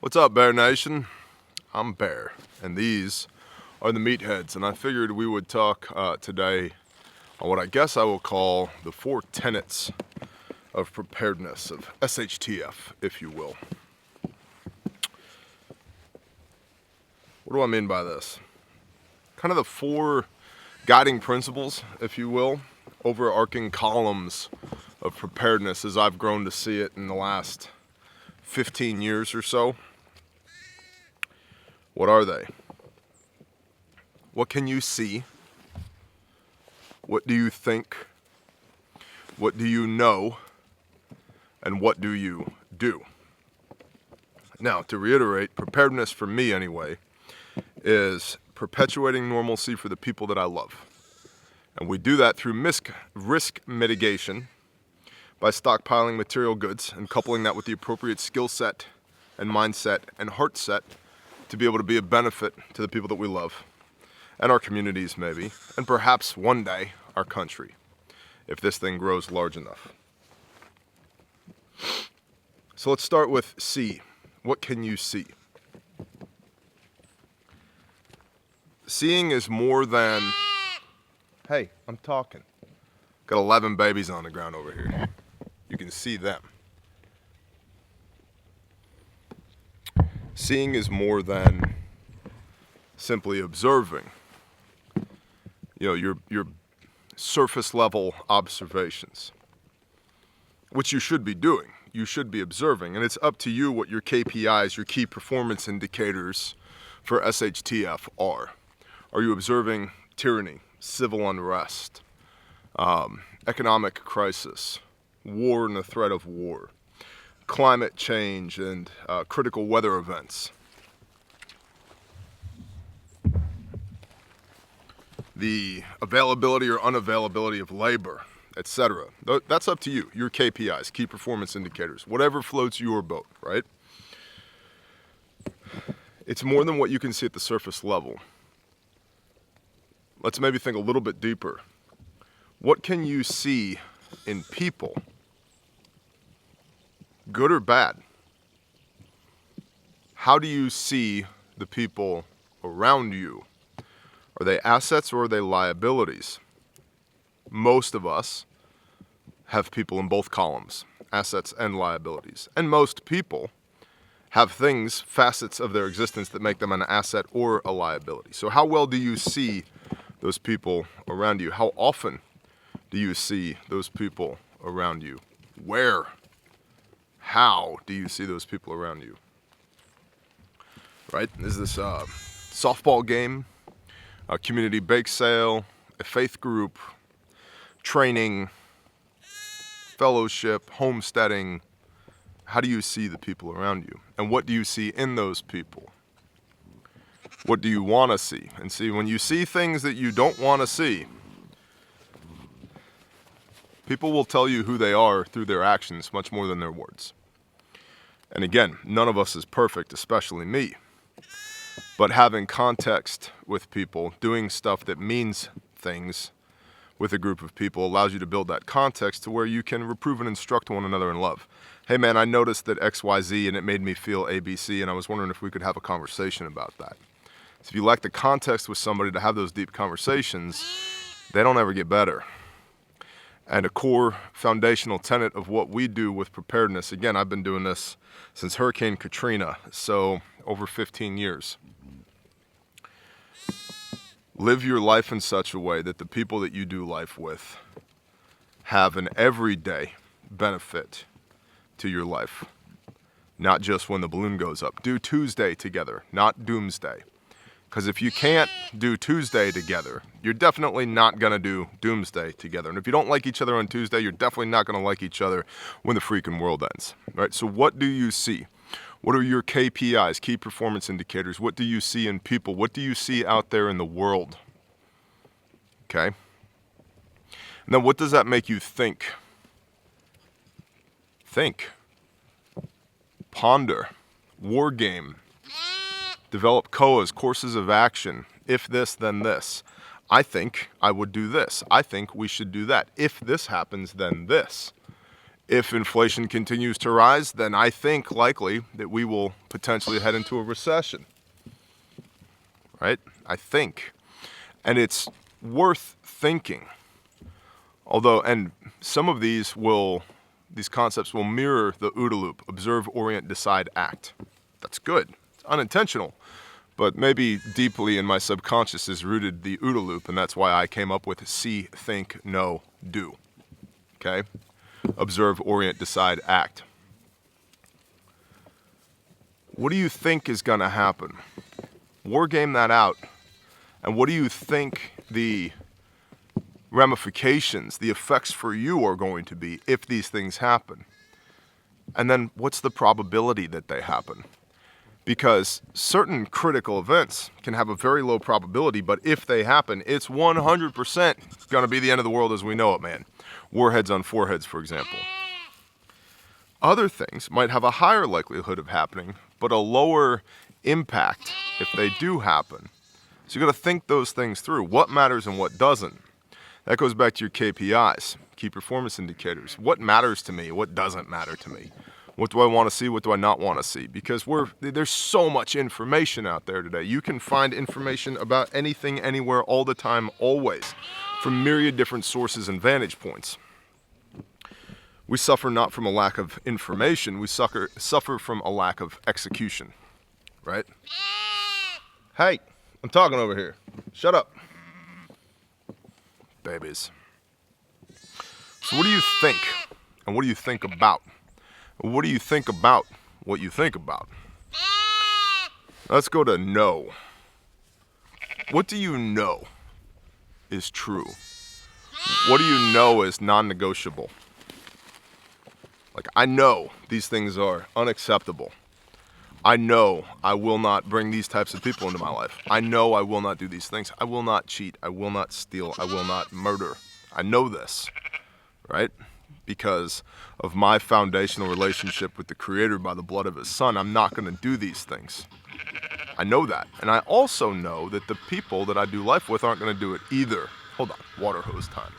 What's up, Bear Nation? I'm Bear, and these are the Meatheads, and I figured we would talk today on what I guess I will call the 4 tenets of preparedness, of SHTF, if you will. What do I mean by this? Kind of the 4 guiding principles, if you will, overarching columns of preparedness as I've grown to see it in the last 15 years or so. What are they? What can you see? What do you think? What do you know? And what do you do? Now, to reiterate, preparedness for me anyway, is perpetuating normalcy for the people that I love. And we do that through risk mitigation by stockpiling material goods and coupling that with the appropriate skill set and mindset and heart set to be able to be a benefit to the people that we love and our communities maybe, and perhaps one day our country, if this thing grows large enough. So let's start with see. What can you see? Seeing is more than, hey, I'm talking. Got 11 babies on the ground over here. You can see them. Seeing is more than simply observing. You know, your surface level observations, which you should be doing. You should be observing, and it's up to you what your KPIs, your key performance indicators for SHTF are. Are you observing tyranny, civil unrest, economic crisis, war and the threat of war, climate change and critical weather events, the availability or unavailability of labor, etc. That's up to you, your KPIs, key performance indicators, whatever floats your boat, right? It's more than what you can see at the surface level. Let's maybe think a little bit deeper. What can you see in people? Good or bad? How do you see the people around you? Are they assets or are they liabilities? Most of us have people in both columns, assets and liabilities. And most people have things, facets of their existence that make them an asset or a liability. So how well do you see those people around you? How often do you see those people around you? Where? How do you see those people around you? Right? Is this a softball game, a community bake sale, a faith group, training, fellowship, homesteading? How do you see the people around you? And what do you see in those people? What do you want to see? And see, when you see things that you don't want to see, people will tell you who they are through their actions much more than their words. And again, none of us is perfect, especially me. But having context with people, doing stuff that means things with a group of people allows you to build that context to where you can reprove and instruct one another in love. Hey man, I noticed that XYZ and it made me feel ABC, and I was wondering if we could have a conversation about that. So if you lack the context with somebody to have those deep conversations, they don't ever get better. And a core foundational tenet of what we do with preparedness, again, I've been doing this since Hurricane Katrina, so over 15 years. Live your life in such a way that the people that you do life with have an everyday benefit to your life, not just when the balloon goes up. Do Tuesday together, not doomsday. Because if you can't do Tuesday together, you're definitely not going to do doomsday together. And if you don't like each other on Tuesday, you're definitely not going to like each other when the freaking world ends. Right? So what do you see? What are your KPIs, key performance indicators? What do you see in people? What do you see out there in the world? Okay? And then what does that make you think? Think. Ponder. War game. Develop COAs, courses of action. If this, then this. I think I would do this. I think we should do that. If this happens, then this. If inflation continues to rise, then I think likely that we will potentially head into a recession, right? I think. And it's worth thinking. Although, and some of these concepts will mirror the OODA loop, observe, orient, decide, act. That's good. It's unintentional, but maybe deeply in my subconscious is rooted the OODA loop, and that's why I came up with see, think, know, do. Okay? Observe, orient, decide, act. What do you think is going to happen? War game that out. And what do you think the ramifications, the effects for you are going to be if these things happen? And then what's the probability that they happen? Because certain critical events can have a very low probability, but if they happen, it's 100% going to be the end of the world as we know it, man. Warheads on foreheads, for example. Other things might have a higher likelihood of happening, but a lower impact if they do happen. So you got to think those things through. What matters and what doesn't. That goes back to your KPIs, key performance indicators. What matters to me? What doesn't matter to me? What do I want to see? What do I not want to see? Because there's so much information out there today. You can find information about anything, anywhere, all the time, always, from myriad different sources and vantage points. We suffer not from a lack of information, we suffer from a lack of execution, right? Hey, I'm talking over here. Shut up. Babies. So what do you think? And what do you think about? What do you think about what you think about? Let's go to know. What do you know is true? What do you know is non-negotiable? Like, I know these things are unacceptable. I know I will not bring these types of people into my life. I know I will not do these things. I will not cheat. I will not steal. I will not murder. I know this, right? Because of my foundational relationship with the Creator by the blood of His Son, I'm not going to do these things. I know that. And I also know that the people that I do life with aren't going to do it either. Hold on, water hose time.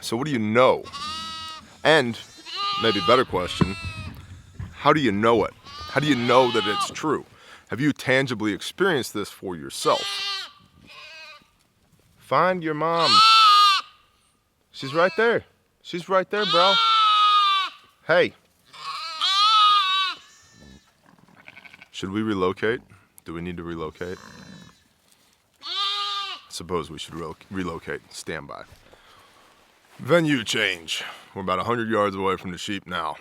So what do you know? And, maybe a better question, how do you know it? How do you know that it's true? Have you tangibly experienced this for yourself? Find your mom. She's right there. She's right there, bro. Hey. Should we relocate? Do we need to relocate? Suppose we should relocate. Stand by. Venue change. We're about 100 yards away from the sheep now.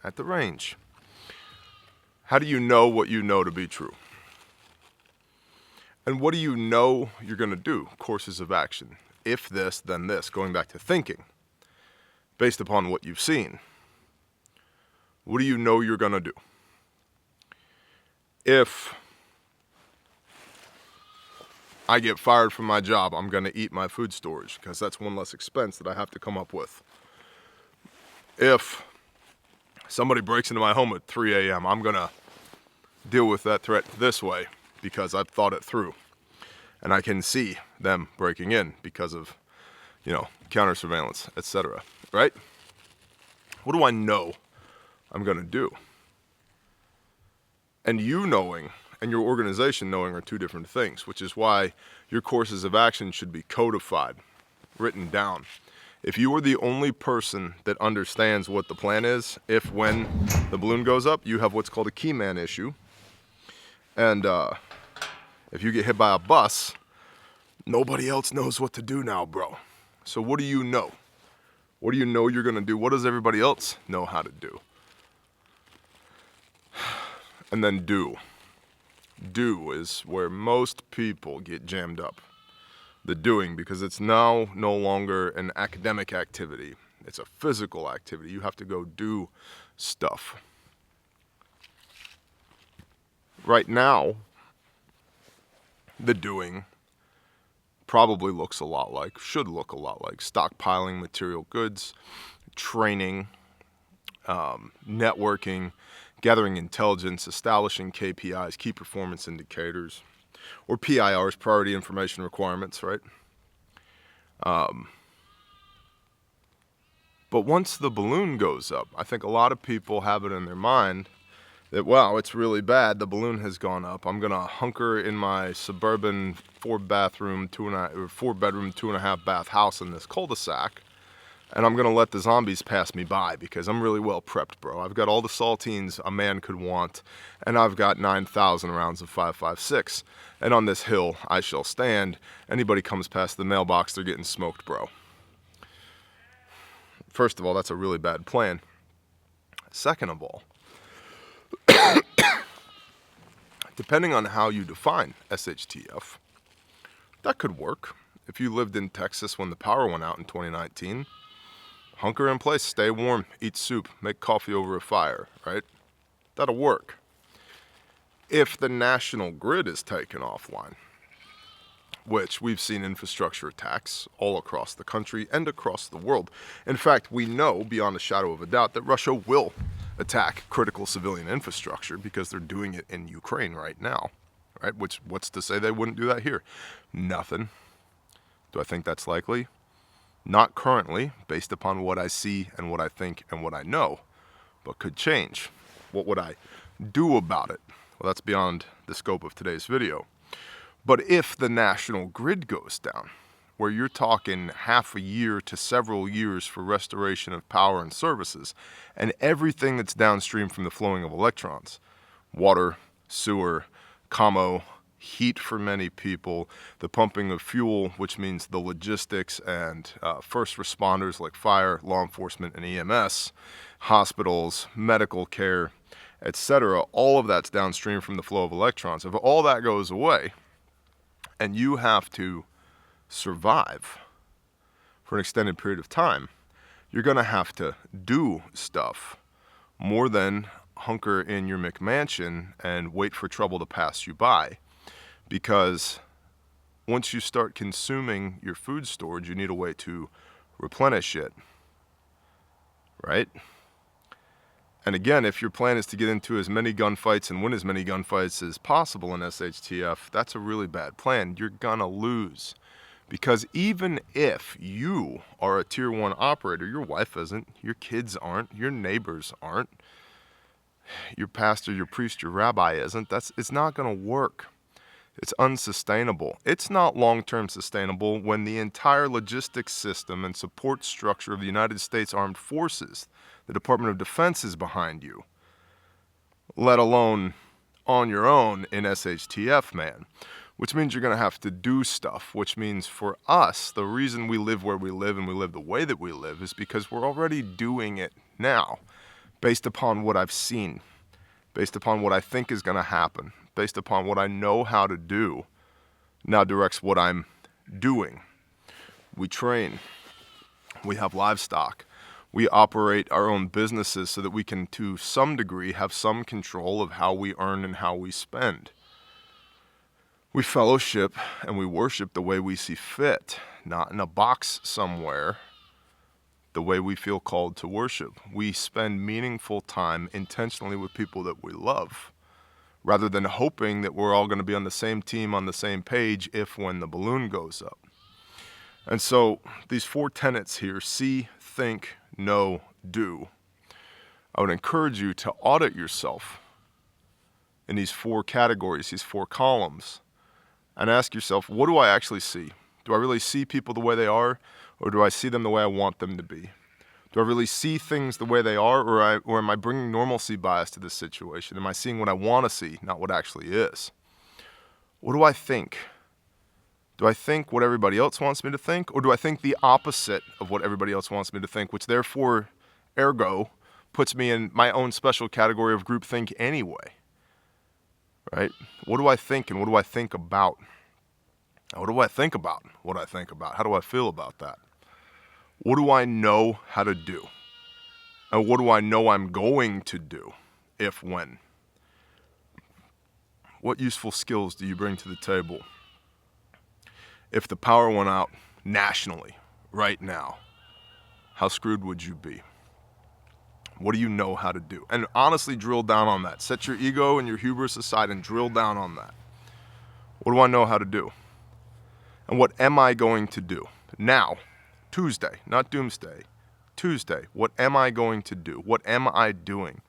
At the range. How do you know what you know to be true? And what do you know you're going to do? Courses of action. If this, then this. Going back to thinking. Based upon what you've seen. What do you know you're going to do? If I get fired from my job, I'm going to eat my food storage because that's one less expense that I have to come up with. If somebody breaks into my home at 3 a.m., I'm going to deal with that threat this way because I've thought it through. And I can see them breaking in because of, counter surveillance, etc. Right? What do I know I'm going to do? And you knowing and your organization knowing are two different things, which is why your courses of action should be codified, written down. If you are the only person that understands what the plan is, when the balloon goes up, you have what's called a key man issue. And if you get hit by a bus, nobody else knows what to do now, bro. So what do you know? What do you know you're going to do? What does everybody else know how to do? And then do. Do is where most people get jammed up. The doing, because it's now no longer an academic activity. It's a physical activity. You have to go do stuff. Right now, the doing probably should look a lot like stockpiling material goods, training, networking, gathering intelligence, establishing KPIs, key performance indicators, or PIRs, priority information requirements, right? But once the balloon goes up, I think a lot of people have it in their mind that, wow, it's really bad, the balloon has gone up. I'm gonna hunker in my suburban 4-bedroom, 2.5 bath house in this cul-de-sac, and I'm gonna let the zombies pass me by because I'm really well prepped, bro. I've got all the saltines a man could want, and I've got 9,000 rounds of 5.56. And on this hill I shall stand. Anybody comes past the mailbox, they're getting smoked, bro. First of all, that's a really bad plan. Second of all, depending on how you define SHTF, that could work. If you lived in Texas when the power went out in 2019, hunker in place, stay warm, eat soup, make coffee over a fire, right? That'll work. If the national grid is taken offline, which we've seen infrastructure attacks all across the country and across the world. In fact, we know beyond a shadow of a doubt that Russia will attack critical civilian infrastructure because they're doing it in Ukraine right now, right? Which, what's to say they wouldn't do that here? Nothing. Do I think that's likely? Not currently, based upon what I see and what I think and what I know, but could change. What would I do about it? Well, that's beyond the scope of today's video. But if the national grid goes down, where you're talking half a year to several years for restoration of power and services, and everything that's downstream from the flowing of electrons, water, sewer, commo, heat for many people, the pumping of fuel, which means the logistics and first responders like fire, law enforcement, and EMS, hospitals, medical care, etc., all of that's downstream from the flow of electrons. If all that goes away, and you have to survive for an extended period of time, you're going to have to do stuff more than hunker in your McMansion and wait for trouble to pass you by. Because once you start consuming your food storage, you need a way to replenish it, right? And again, if your plan is to get into as many gunfights and win as many gunfights as possible in SHTF, that's a really bad plan. You're gonna lose. Because even if you are a tier 1 operator, your wife isn't, your kids aren't, your neighbors aren't, your pastor, your priest, your rabbi isn't, it's not gonna work. It's unsustainable. It's not long-term sustainable when the entire logistics system and support structure of the United States Armed Forces, the Department of Defense, is behind you, let alone on your own in SHTF, man. Which means you're going to have to do stuff, which means for us, the reason we live where we live and we live the way that we live is because we're already doing it now, based upon what I've seen, based upon what I think is going to happen, based upon what I know how to do, now directs what I'm doing. We train, we have livestock, we operate our own businesses so that we can, to some degree, have some control of how we earn and how we spend. We fellowship and we worship the way we see fit, not in a box somewhere, the way we feel called to worship. We spend meaningful time intentionally with people that we love, rather than hoping that we're all going to be on the same team, on the same page, when the balloon goes up. And so these 4 tenets here, see, think, know, do. I would encourage you to audit yourself in these 4 categories, these 4 columns, and ask yourself, what do I actually see? Do I really see people the way they are, or do I see them the way I want them to be? Do I really see things the way they are, or am I bringing normalcy bias to this situation? Am I seeing what I want to see, not what actually is? What do I think? Do I think what everybody else wants me to think, or do I think the opposite of what everybody else wants me to think, which therefore, ergo, puts me in my own special category of groupthink anyway? Right? What do I think and what do I think about? What do I think about what I think about? How do I feel about that? What do I know how to do? And what do I know I'm going to do, when? What useful skills do you bring to the table? If the power went out nationally, right now, how screwed would you be? What do you know how to do? And honestly, drill down on that. Set your ego and your hubris aside and drill down on that. What do I know how to do? And what am I going to do? Now, Tuesday, not doomsday, Tuesday, what am I going to do? What am I doing?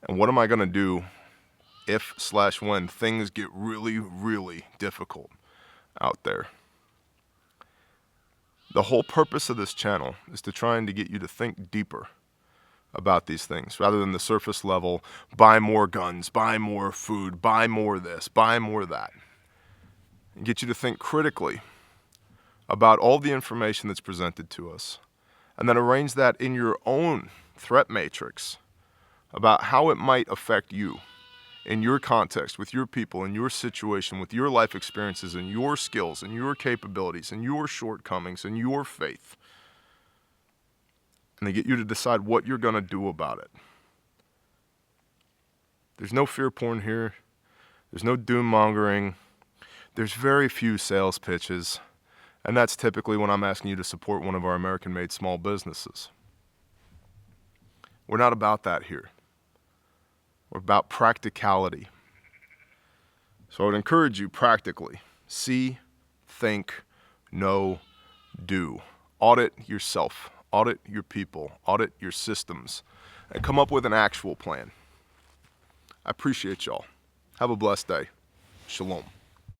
And what am I going to do if/when things get really, really difficult out there? The whole purpose of this channel is to try and to get you to think deeper about these things rather than the surface level, buy more guns, buy more food, buy more this, buy more that. And get you to think critically about all the information that's presented to us, and then arrange that in your own threat matrix about how it might affect you in your context, with your people, in your situation, with your life experiences and your skills and your capabilities and your shortcomings and your faith. And they get you to decide what you're going to do about it. There's no fear porn here. There's no doom mongering. There's very few sales pitches. And that's typically when I'm asking you to support one of our American-made small businesses. We're not about that here. We're about practicality. So I would encourage you practically, see, think, know, do. Audit yourself, audit your people, audit your systems, and come up with an actual plan. I appreciate y'all. Have a blessed day. Shalom.